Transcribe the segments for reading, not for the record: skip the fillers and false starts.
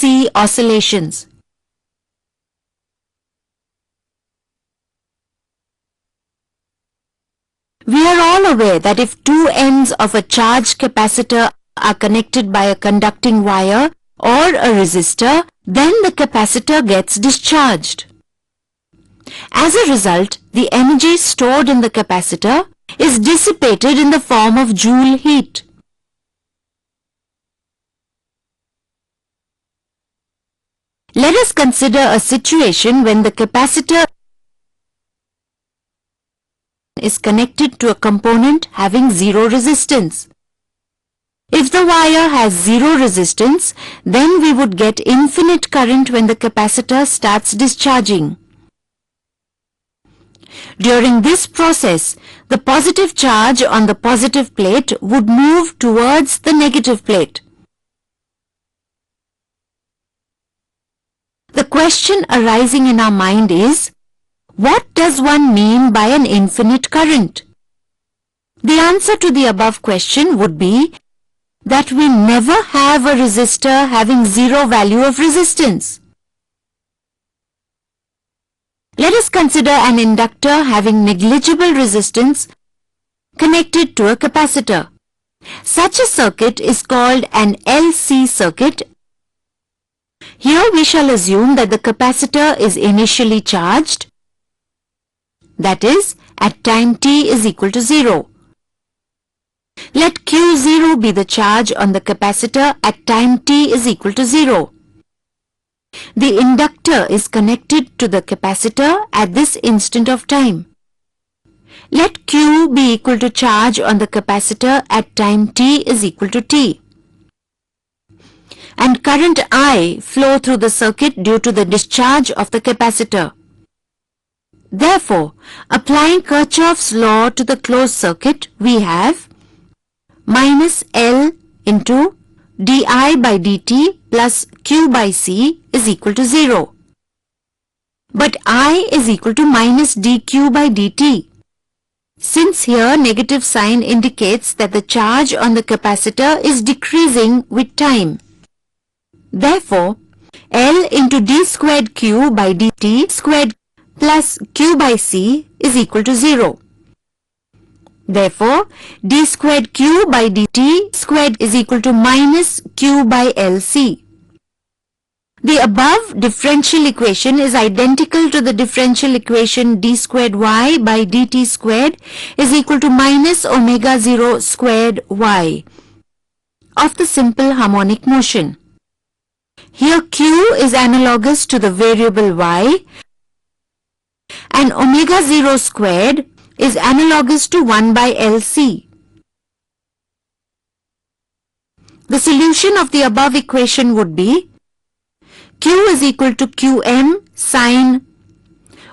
LC oscillations. We are all aware that if two ends of a charged capacitor are connected by a conducting wire or a resistor, then the capacitor gets discharged. As a result, the energy stored in the capacitor is dissipated in the form of joule heat. Let us consider a situation when the capacitor is connected to a component having zero resistance. If the wire has zero resistance, then we would get infinite current when the capacitor starts discharging. During this process, the positive charge on the positive plate would move towards the negative plate. The question arising in our mind is, what does one mean by an infinite current? The answer to the above question would be that we never have a resistor having zero value of resistance. Let us consider an inductor having negligible resistance connected to a capacitor. Such a circuit is called an LC circuit. Here we shall assume that the capacitor is initially charged, that is, at time t is equal to 0. Let Q0 be the charge on the capacitor at time t is equal to 0. The inductor is connected to the capacitor at this instant of time. Let Q be equal to charge on the capacitor at time t is equal to t. And current I flow through the circuit due to the discharge of the capacitor. Therefore, applying Kirchhoff's law to the closed circuit, we have minus L into di by dt plus Q by C is equal to 0. But I is equal to minus dq by dt. Since here negative sign indicates that the charge on the capacitor is decreasing with time. Therefore, L into d squared Q by dt squared plus Q by C is equal to 0. Therefore, d squared Q by dt squared is equal to minus Q by LC. The above differential equation is identical to the differential equation d squared y by dt squared is equal to minus omega 0 squared y of the simple harmonic motion. Here Q is analogous to the variable y and omega 0 squared is analogous to 1 by LC. The solution of the above equation would be Q is equal to Qm sine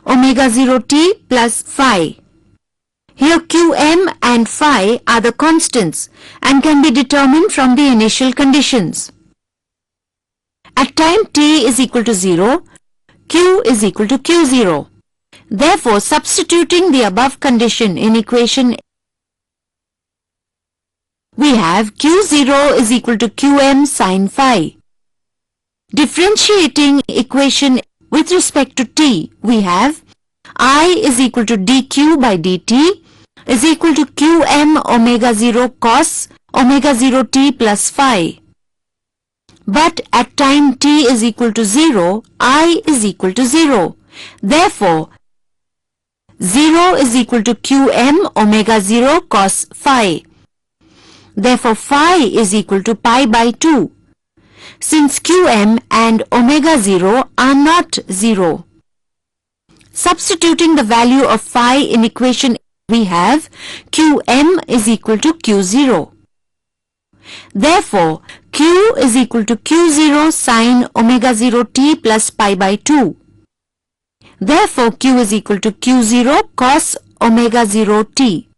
omega 0 t plus phi. Here Qm and phi are the constants and can be determined from the initial conditions. At time t is equal to 0, Q is equal to Q0. Therefore, substituting the above condition in equation, we have Q0 is equal to Qm sin phi. Differentiating equation with respect to t, we have I is equal to dq by dt is equal to Qm omega 0 cos omega 0 t plus phi. But at time t is equal to 0, I is equal to 0. Therefore, 0 is equal to Qm omega 0 cos phi. Therefore, phi is equal to pi by 2. Since Qm and omega 0 are not 0. Substituting the value of phi in equation, we have Qm is equal to Q0. Therefore, Q is equal to Q0 sin omega 0 t plus pi by 2. Therefore, Q is equal to Q0 cos omega 0 t.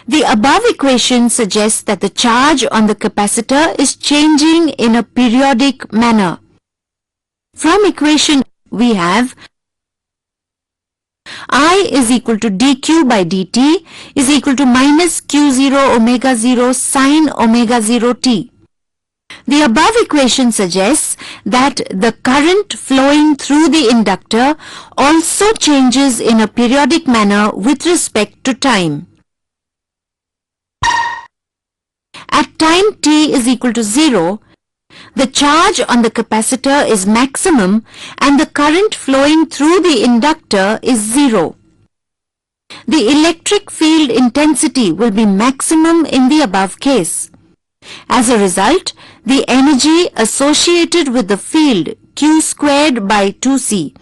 The above equation suggests that the charge on the capacitor is changing in a periodic manner. From equation, we have I is equal to dq by dt is equal to minus Q0 omega 0 sin omega 0 t. The above equation suggests that the current flowing through the inductor also changes in a periodic manner with respect to time. At time t is equal to 0, the charge on the capacitor is maximum and the current flowing through the inductor is 0. The electric field intensity will be maximum in the above case. As a result, the energy associated with the field Q squared by 2C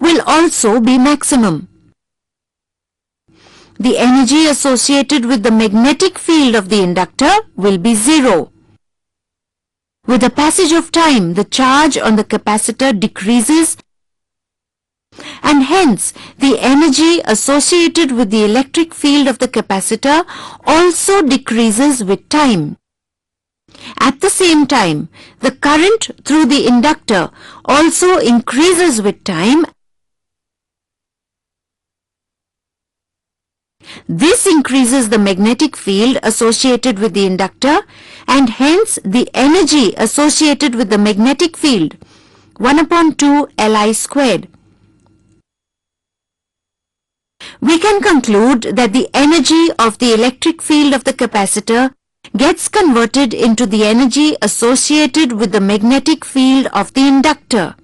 will also be maximum. The energy associated with the magnetic field of the inductor will be 0. With the passage of time, the charge on the capacitor decreases and hence the energy associated with the electric field of the capacitor also decreases with time. At the same time, the current through the inductor also increases with time. This increases the magnetic field associated with the inductor and hence the energy associated with the magnetic field 1/2 Li squared. We can conclude that the energy of the electric field of the capacitor gets converted into the energy associated with the magnetic field of the inductor.